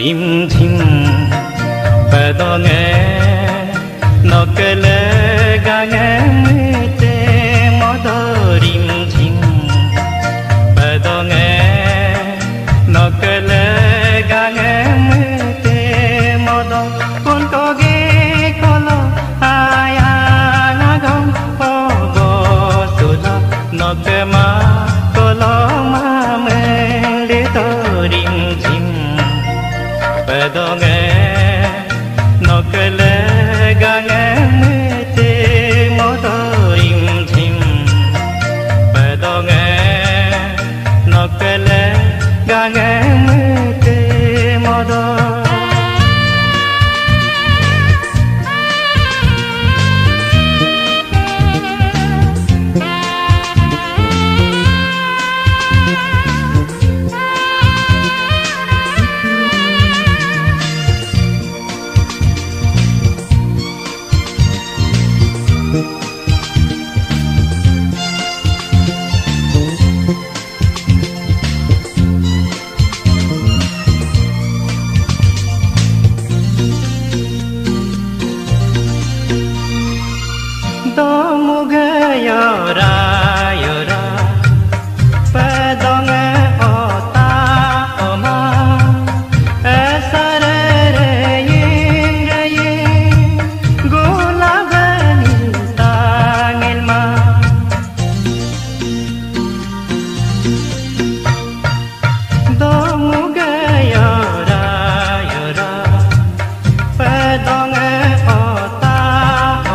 rimjim padonge nokele gange mete modo rimjim padonge nokele gange mete modo kun toge kolo aya nagam pogo sula nokema kolo mame to rimjim padonge nokele gange mete modo rimjim padonge nokele gange mete modo yora yora padonge ota oma esarere yingaye gulabani tangilma domuge yora yora padonge ota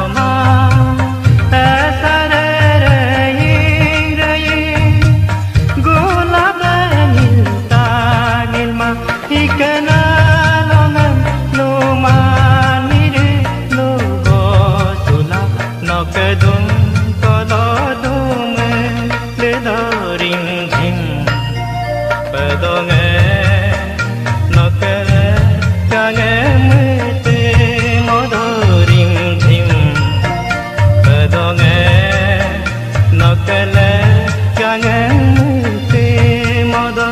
oma nokadum kolodum ledoring jim padonge nokele gange mete modoring jim padonge nokele gange mete modo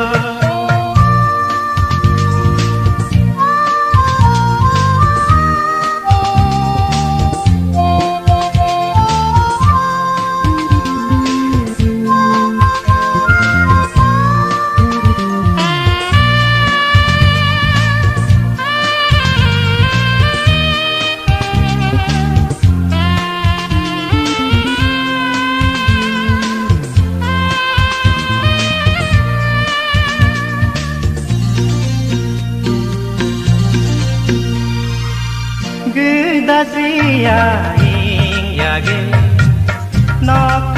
Gudasiya ing yage nok